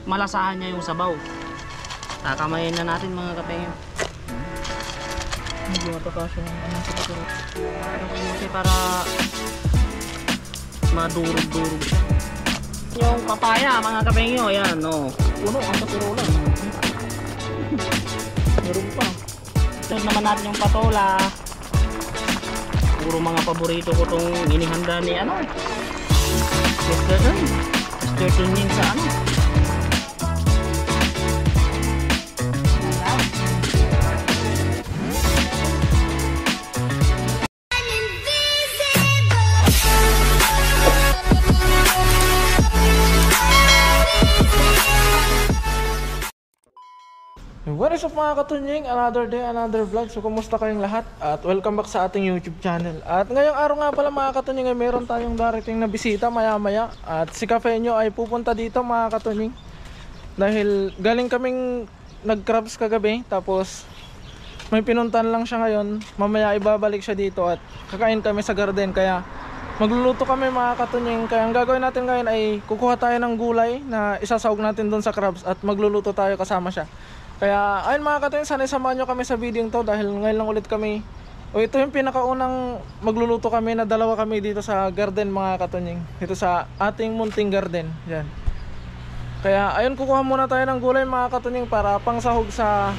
malasahan niya yung sabaw. Kakamayin na natin mga kapengyo. Medyo matatas yung ano sa kasurot. Kasi para madurog-durog siya. Yung papaya mga kapengyo, ayan no. Puno ang kasurola. Meron pa. Sunod naman natin yung patola. Puro mga paborito ko tong inihanda ni ano. Mr. Tunying sa ano. What is up mga katunying? Another day, another vlog. So kumusta kayong lahat? At welcome back sa ating YouTube channel. At ngayong araw nga pala mga katunying ay meron tayong darating na bisita maya maya. At si Cafeño ay pupunta dito mga katunying. Dahil galing kaming nag-crabs kagabi. Tapos may pinuntan lang siya ngayon. Mamaya ibabalik siya dito at kakain kami sa garden. Kaya magluluto kami mga katunying. Kaya ang gagawin natin ngayon ay kukuha tayo ng gulay na isasawag natin doon sa crabs. At magluluto tayo kasama siya. Kaya ayun mga katunying, sana samahan nyo kami sa video to dahil ngayon lang ulit kami ito yung pinakaunang magluluto kami na dalawa kami dito sa garden mga katunying, dito sa ating munting garden. Yan. Kaya ayun, kukuha muna tayo ng gulay mga katunying para pangsahog sa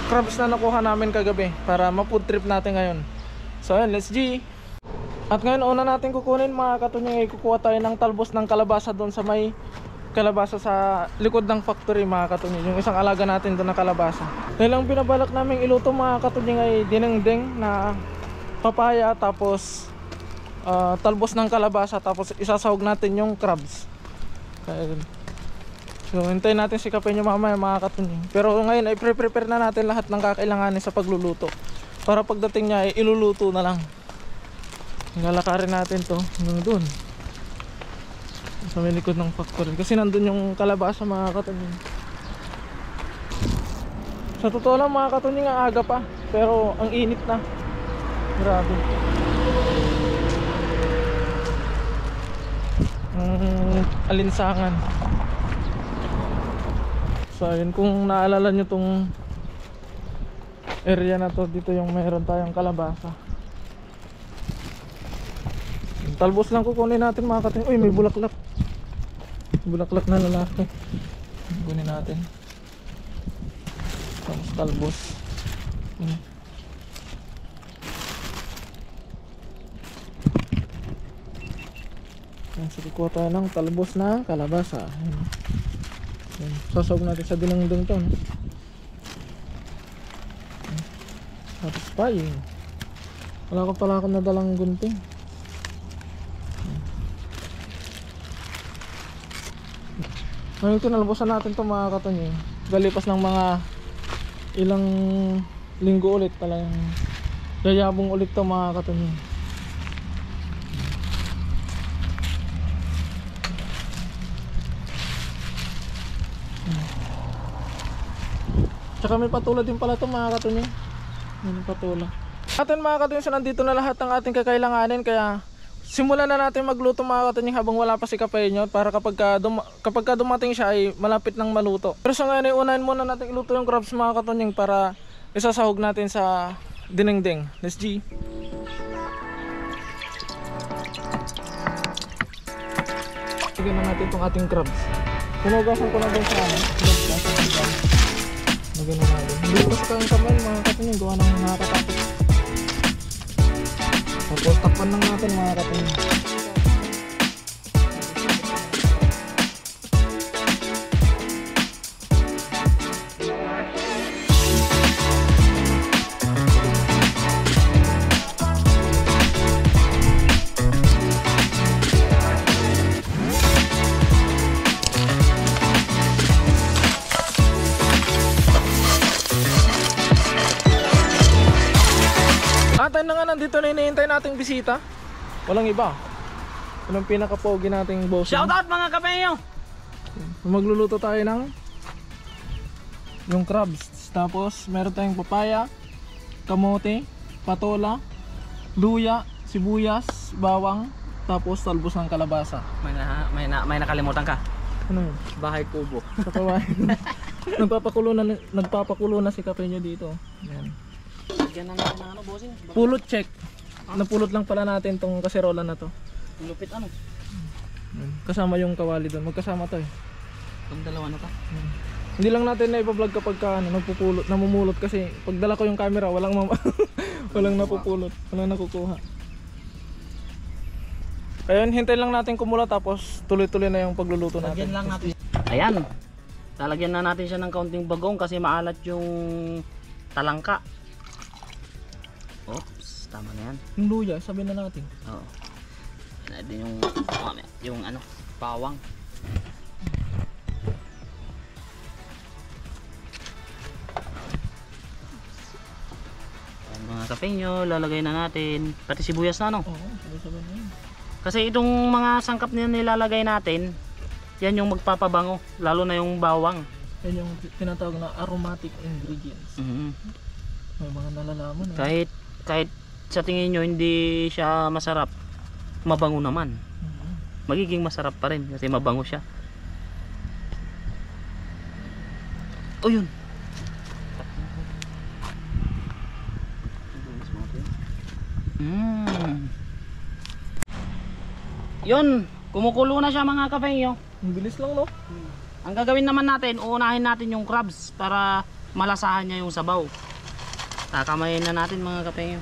crabs na nakuha namin kagabi para ma-food trip natin ngayon. So ayun, let's G. At ngayon una natin kukunin mga katunying ay kukuha tayo ng talbos ng kalabasa doon sa may kalabasa sa likod ng factory mga katunying, yung isang alaga natin doon na kalabasa. Dahil ang binabalak namin iluto mga katunying ay dinengdeng na papaya tapos talbos ng kalabasa tapos isasahog natin yung crabs. Kaya, so hintayin natin si Cafeño mamaya mga katunying. Pero ngayon ay prepare na natin lahat ng kakailanganin sa pagluluto para pagdating niya ay iluluto na lang. Lalakarin natin to hanggang doon sa may likod ng factory kasi nandun yung kalabasa mga katunying. Sa totoo lang mga katunying, ang aga pa pero ang init na, grabe. Alinsangan. So ayun, kung naalala nyo tong area na to, dito yung mayroon tayong kalabasa. Talbos lang kukunin natin mga katunying. Uy, may bulaklak. Bulaklak na lalaki. Kunin natin. Tapos talbos. So kukuha tayo ng talbos na kalabasa. Sasawag natin sa dinengdeng to. Satisfying. Wala ko pala akong nadalang gunting. Ngayon kinalbosan natin ito mga katunying. Galipas ng mga ilang linggo ulit, talagang yayabong ulit ito mga katunying. Tsaka may patula din pala ito mga katunying. May patula. Atin mga katunying, so nandito na lahat ng ating kakailanganin. Kaya simulan na natin magluto mga katunying habang wala pa si Cafeño para kapag dumating siya ay malapit nang maluto. Pero sa ngayon ay unahin muna natin iluto yung crabs mga katunying para isasahog natin sa dinengdeng. Let's G. Tignan na natin itong ating crabs. Punugasan ko na doon sa ano. Lagyan na natin. Hindi ko sa kayong kamay mga katunying, gawa ng nakakatakot. Tapos takpan lang natin mga katunying. Atay na nga, nandito na hinihintay nating bisita. Walang iba. Anong pinaka-pogi nating boss? Shoutout mga Cafeño! Magluluto tayo ng yung crabs. Tapos meron tayong papaya, kamote, patola, luya, sibuyas, bawang, tapos talbos ng kalabasa. May nakalimutan ka. Ano yun? Bahay kubo. Sa kawain. Nagpapakulo na si Cafe nyo dito. Yan. Lagyan na natin ng ano, bossing. Pulot check. Napulot lang pala natin tong kaserola na to. Lupit ano. Yan. Kasama yung kawali doon. Magkasama to eh. Pag dalawa na to. Yan. Hindi lang natin na ipa-vlog kapag ka, ano, nagpupulot, namumulot kasi pag dala ko yung camera, walang walang napupulot, walang nakukuha. Kaya hintayin lang natin kumula tapos tuloy-tuloy na yung pagluluto natin. Lagyan lang natin. Ayan. Lalagyan na natin siya ng kaunting bagong kasi maalat yung talangka. Oops, tama na yan. Yung luya, sabihin na natin. Oo. Natin yung ano, bawang. Ayan, mga kapengyo, lalagay na natin. Pati sibuyas na, no? Oo, sabi na yun. Kasi itong mga sangkap na nilalagay natin, yan yung magpapabango, lalo na yung bawang. Yan yung tinatawag na aromatic ingredients. May mga nalalaman eh. Kahit sa tingin nyo hindi siya masarap, mabango naman. Magiging masarap pa rin kasi mabango siya. O yun. Yun, kumukulo na siya mga kapengyo. Ang bilis lang, no? Ang gagawin naman natin, uunahin natin yung crabs para malasahan niya yung sabaw. Kakamayin na natin mga kapengyo.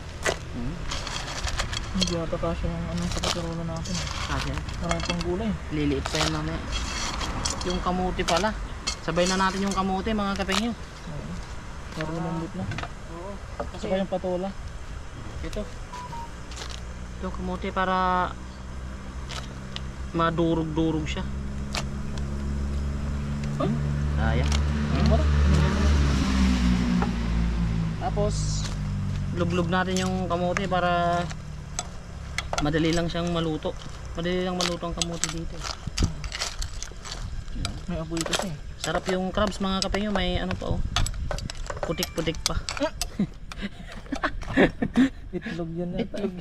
Hindi ata kasya yung anong sa kaserola natin. Kasi Marami pang gulay. liliit pa yan mamaya. Yung kamuti pala. Sabay na natin yung kamuti mga kapengyo. Oo. Para lumambot na. Oo. Saka yung patola. Ito kamuti para madurog-durog siya. Sayang. Tapos lublog natin yung kamote para madali lang siyang maluto. Madali lang maluto ang kamote dito. May apoy kasi. Sarap yung crabs mga kapengyo, may ano pa oh. Putik-putik pa. Itlog yan yata. Itlog.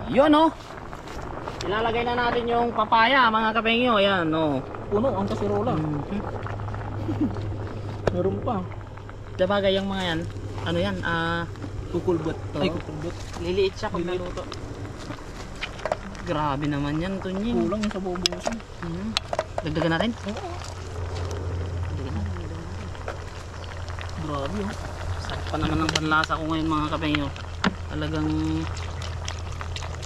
Yun oh. Ilalagay na natin yung papaya mga kapengyo. Ayan oh. Puno ang kaserola. Meron pa. Dabagay yung mga yan. Ano yan? Kukulbot. Oh. Ay, kukulbot. Liliit siya pag Liliit. naluto. Grabe naman yan, Tunying. Kulang yung sa bubusin. Dagdagan natin? Oo. Dagdagan natin. Grabe oh. Sarap pa naman ng panlasa ko ngayon mga kapengyo. Talagang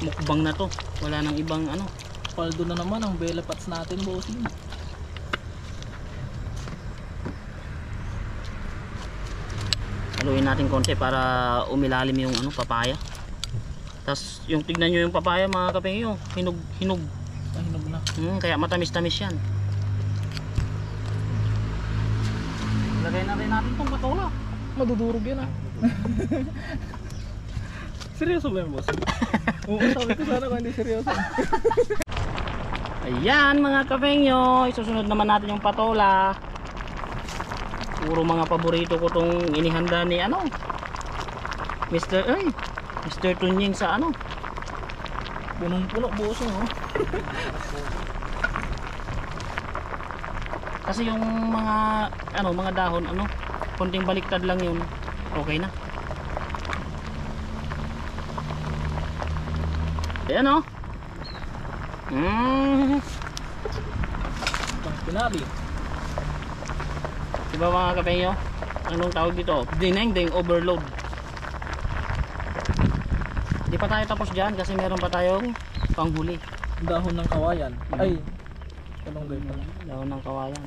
mukbang na to. Wala nang ibang ano. Paldo na naman ang bella pots natin, bossing. Haluin natin konti para umilalim yung ano, papaya. Tapos yung tignan nyo yung papaya mga kapengyo, hinog. Pahinog na. Kaya matamis-tamis yan. Lagay na rin natin itong patola. Madudurog yan ah. Seryoso ba yung boss? Oo, sabi ko sana kung hindi seryoso. Ayan mga kapengyo, isusunod naman natin yung patola. Puro mga paborito ko tong inihanda ni ano, Mr. Tunying sa ano. Punong-puno bossing oh. Kasi yung mga ano, mga dahon ano, konting baliktad lang yun. Okay na. Ayan oh. Pinabi. Diba mga kapengyo? Anong tawag dito? Dinengdeng overload. Hindi pa tayo tapos dyan kasi meron pa tayong panghuli. Dahon ng kawayan. Ay, kalunggay pala. Dahon ng kawayan.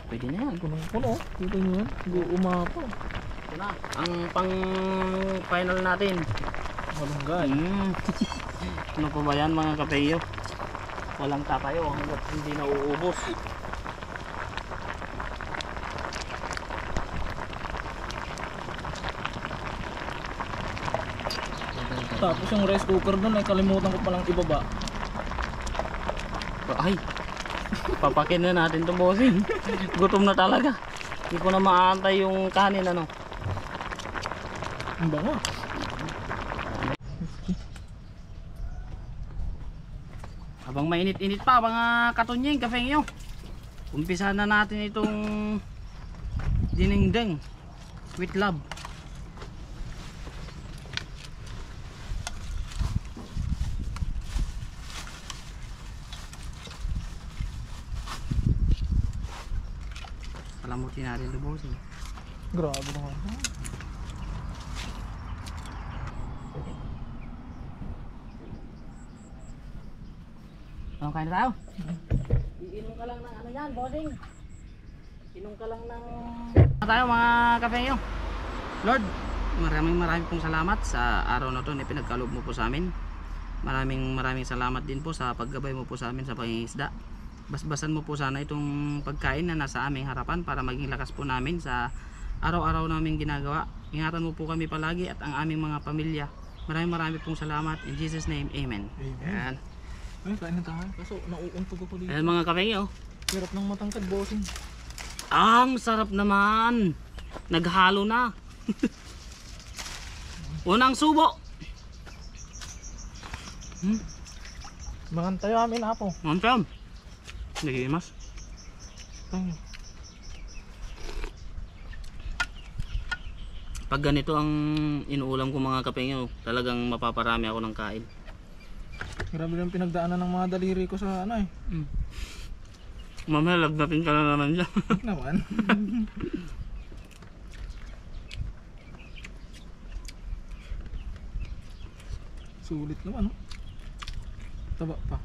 Pwede na yan. Punong-puno. Dito nyo yan. Umapo. Ito na. Ang pang final natin. Malunggay. Ano pa ba yan mga kapengyo? Walang tatayo hanggat hindi na uubos. Tapos yung rice cooker doon ay kalimutan ko palang ibaba. Ay, papakin na natin to bossing. Gutom na talaga. Hindi ko na maaantay yung kanin ano. Ang bango. Habang mainit-init pa mga katunying, kafengyo. Umpisa na natin itong dinengdeng with love. Palamutin natin ito boss. Grabe naman. Ano kain na tayo? Iinom ka lang ng ano yan, bossing. Inom ka lang ng... tayo mga kafengyo. Lord, maraming pong salamat sa araw na to na pinagkaloob mo po sa amin. Maraming salamat din po sa paggabay mo po sa amin sa pangingisda. Basbasan mo po sana itong pagkain na nasa aming harapan para maging lakas po namin sa araw-araw namin ginagawa. Ingatan mo po kami palagi at ang aming mga pamilya. Maraming pong salamat. In Jesus name, Amen. Amen. Yan. Ay, kain na tayo. Kaso nauuntog ako dito. Ayan mga kafengyo. Hirap ng matangkad, bossing. Ang sarap naman. Naghalo na. Unang subo. Makantayo amin apo. Mantap. Nagimas. Ay, Pag ganito ang inuulam ko mga kapengyo, talagang mapaparami ako ng kain. grabe lang pinagdaanan ng mga daliri ko sa ano eh. Mamaya lagnatin ka na naman dyan. Huwag naman. Sulit naman, oh. Taba pa.